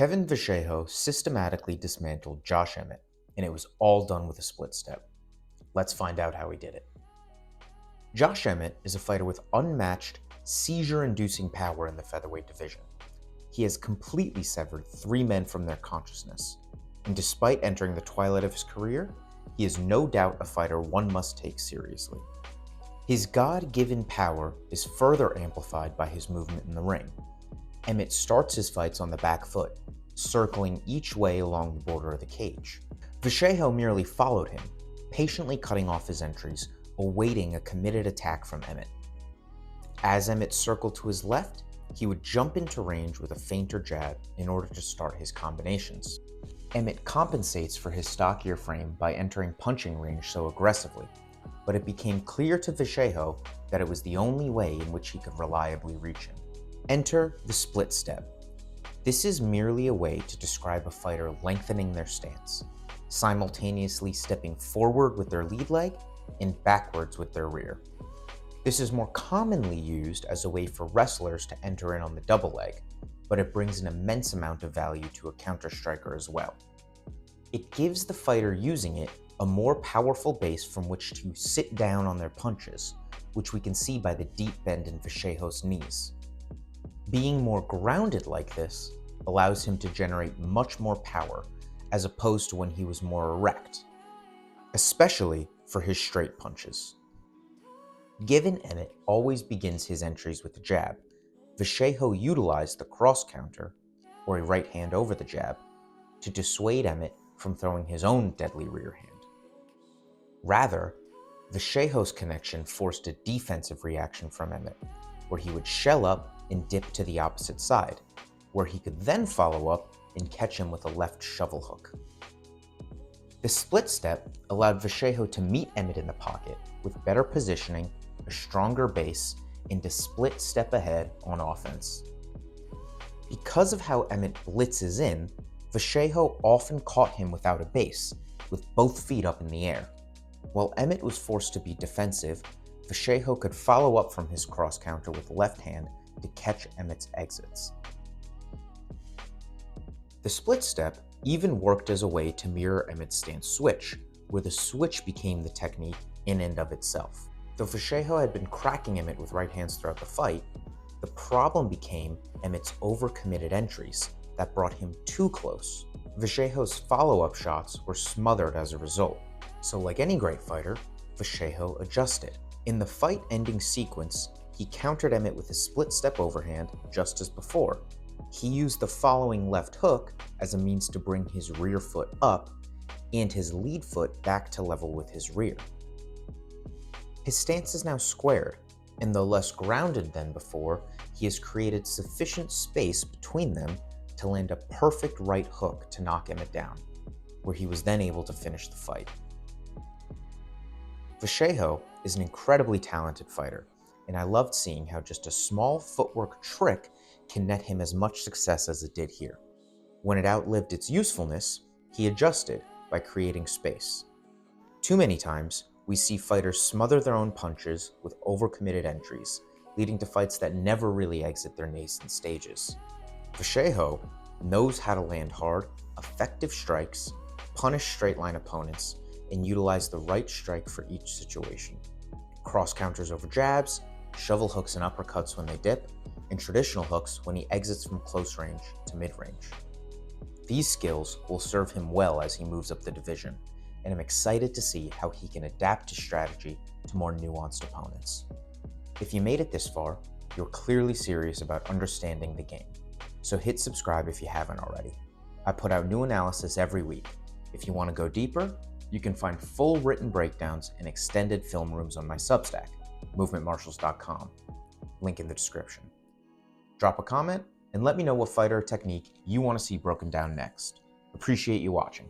Kevin Vallejos systematically dismantled Josh Emmett, and it was all done with a split step. Let's find out how he did it. Josh Emmett is a fighter with unmatched, seizure-inducing power in the featherweight division. He has completely severed 3 men from their consciousness, and despite entering the twilight of his career, he is no doubt a fighter one must take seriously. His God-given power is further amplified by his movement in the ring. Emmett starts his fights on the back foot, circling each way along the border of the cage. Vallejos merely followed him, patiently cutting off his entries, awaiting a committed attack from Emmett. As Emmett circled to his left, he would jump into range with a feinter jab in order to start his combinations. Emmett compensates for his stockier frame by entering punching range so aggressively, but it became clear to Vallejos that it was the only way in which he could reliably reach him. Enter the split step. This is merely a way to describe a fighter lengthening their stance, simultaneously stepping forward with their lead leg and backwards with their rear. This is more commonly used as a way for wrestlers to enter in on the double leg, but it brings an immense amount of value to a counter-striker as well. It gives the fighter using it a more powerful base from which to sit down on their punches, which we can see by the deep bend in Vallejos' knees. Being more grounded like this allows him to generate much more power as opposed to when he was more erect, especially for his straight punches. Given Emmett always begins his entries with a jab, Vallejos utilized the cross counter, or a right hand over the jab, to dissuade Emmett from throwing his own deadly rear hand. Rather, Vallejos' connection forced a defensive reaction from Emmett, where he would shell up and dip to the opposite side, where he could then follow up and catch him with a left shovel hook. The split step allowed Vallejos to meet Emmett in the pocket with better positioning, a stronger base, and a split step ahead on offense. Because of how Emmett blitzes in, Vallejos often caught him without a base, with both feet up in the air. While Emmett was forced to be defensive, Vallejos could follow up from his cross counter with left hand to catch Emmett's exits. The split step even worked as a way to mirror Emmett's stance switch, where the switch became the technique in and of itself. Though Vallejos had been cracking Emmett with right hands throughout the fight, the problem became Emmett's overcommitted entries that brought him too close. Vallejos' follow-up shots were smothered as a result, so like any great fighter, Vallejos adjusted. In the fight-ending sequence, he countered Emmett with a split step overhand just as before. He used the following left hook as a means to bring his rear foot up and his lead foot back to level with his rear. His stance is now squared, and though less grounded than before, he has created sufficient space between them to land a perfect right hook to knock Emmett down, where he was then able to finish the fight. Vallejos is an incredibly talented fighter, and I loved seeing how just a small footwork trick can net him as much success as it did here. When it outlived its usefulness, he adjusted by creating space. Too many times, we see fighters smother their own punches with overcommitted entries, leading to fights that never really exit their nascent stages. Vallejos knows how to land hard, effective strikes, punish straight-line opponents, and utilize the right strike for each situation. Cross counters over jabs, shovel hooks and uppercuts when they dip, and traditional hooks when he exits from close range to mid-range. These skills will serve him well as he moves up the division, and I'm excited to see how he can adapt his strategy to more nuanced opponents. If you made it this far, you're clearly serious about understanding the game, so hit subscribe if you haven't already. I put out new analysis every week. If you want to go deeper, you can find full written breakdowns and extended film rooms on my Substack, movementmarshals.com, link in the description. Drop a comment and let me know what fighter or technique you want to see broken down next. Appreciate you watching.